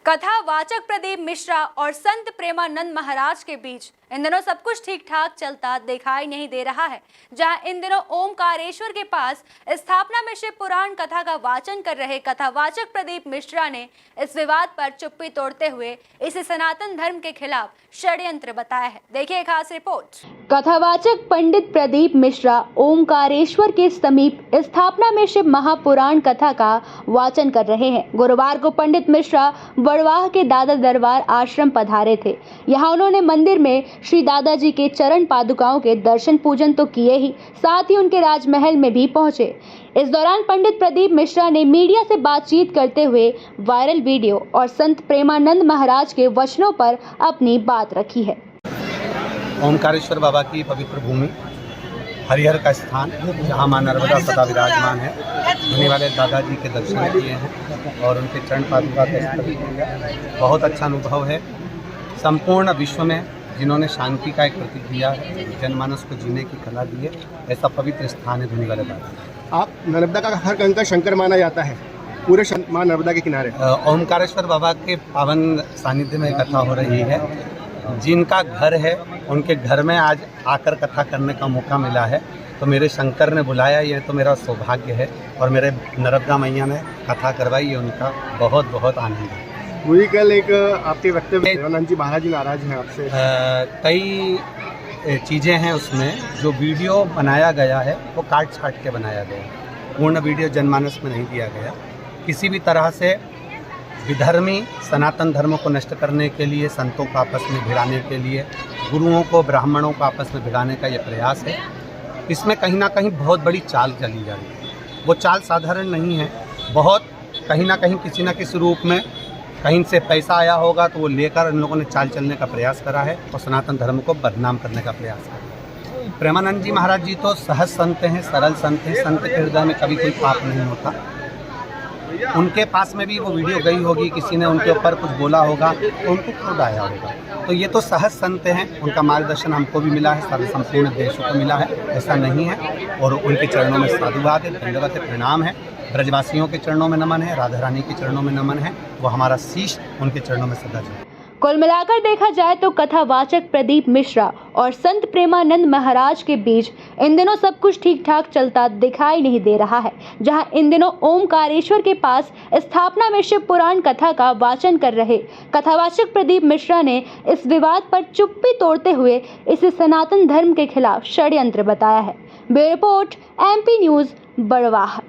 कथावाचक प्रदीप मिश्रा और संत प्रेमानंद महाराज के बीच इन दिनों सब कुछ ठीक ठाक चलता दिखाई नहीं दे रहा है। जहां इन दिनों ओमकारेश्वर के पास स्थापना में शिव पुराण कथा का वाचन कर रहे कथावाचक प्रदीप मिश्रा ने इस विवाद पर चुप्पी तोड़ते हुए इसे सनातन धर्म के खिलाफ षड्यंत्र बताया है। देखिए खास रिपोर्ट। कथावाचक पंडित प्रदीप मिश्रा ओमकारेश्वर के समीप स्थापना में शिव महापुराण कथा का वाचन कर रहे हैं। गुरुवार को पंडित मिश्रा बड़वाह के दादा दरबार आश्रम पधारे थे। यहाँ उन्होंने मंदिर में श्री दादाजी के चरण पादुकाओं के दर्शन पूजन तो किए ही, साथ ही उनके राजमहल में भी पहुंचे। इस दौरान पंडित प्रदीप मिश्रा ने मीडिया से बातचीत करते हुए वायरल वीडियो और संत प्रेमानंद महाराज के वचनों पर अपनी बात रखी है। ओमकारेश्वर बाबा की पवित्र भूमि, हरिहर का स्थान, जहाँ मां नर्मदा सदा विराजमान है, होने वाले दादाजी के दर्शन किए हैं और उनके चरण पादुका का स्पर्श बहुत अच्छा अनुभव है। संपूर्ण विश्व में जिन्होंने शांति का एक प्रतीक दिया है, जनमानस को जीने की कला दी है, ऐसा पवित्र स्थान है धुनी वाले दादा। आप नर्मदा का हर कंकर शंकर माना जाता है, पूरे मां नर्मदा के किनारे ओमकारेश्वर बाबा के पावन सानिध्य में कथा हो रही है। जिनका घर है उनके घर में आज आकर कथा करने का मौका मिला है, तो मेरे शंकर ने बुलाया, ये तो मेरा सौभाग्य है। और मेरे नर्मदा मैया ने कथा करवाई, ये उनका बहुत बहुत आनंद है। वही कल एक आपके वक्तव्य प्रेमानंद जी महाराज जी नाराज हैं आपसे। कई चीज़ें हैं उसमें, जो वीडियो बनाया गया है वो काट छाट के बनाया गया है, पूर्ण वीडियो जनमानस में नहीं दिया गया। किसी भी तरह से विधर्मी सनातन धर्म को नष्ट करने के लिए, संतों को आपस में भिड़ाने के लिए, गुरुओं को ब्राह्मणों को आपस में भिड़ाने का ये प्रयास है। इसमें कहीं ना कहीं बहुत बड़ी चाल चली जा रही है। वो चाल साधारण नहीं है, बहुत कहीं ना कहीं किसी न किसी रूप में कहीं से पैसा आया होगा तो वो लेकर इन लोगों ने चाल चलने का प्रयास करा है और सनातन धर्म को बदनाम करने का प्रयास करा है। प्रेमानंद जी महाराज जी तो सहज संत हैं, सरल संत हैं। संत के हृदय में कभी कोई पाप नहीं होता। उनके पास में भी वो वीडियो गई होगी, किसी ने उनके ऊपर कुछ बोला होगा तो उनको क्रोध आया होगा। तो ये तो सहज संत हैं, उनका मार्गदर्शन हमको भी मिला है, सारे संपूर्ण देशों को मिला है, ऐसा नहीं है। और उनके चरणों में साधुवाद है, दंडवत है, प्रणाम है। ब्रजवासियों के चरणों में नमन है, राधा रानी के चरणों में नमन है। वो हमारा शीश उनके चरणों में सदा जाए। कुल मिलाकर देखा जाए तो कथावाचक प्रदीप मिश्रा और संत प्रेमानंद महाराज के बीच इन दिनों सब कुछ ठीक ठाक चलता दिखाई नहीं दे रहा है। जहां इन दिनों ओमकारेश्वर के पास स्थापना में शिव पुराण कथा का वाचन कर रहे कथावाचक प्रदीप मिश्रा ने इस विवाद पर चुप्पी तोड़ते हुए इसे सनातन धर्म के खिलाफ षड्यंत्र बताया है। Bureau report, MP news, Barwaha.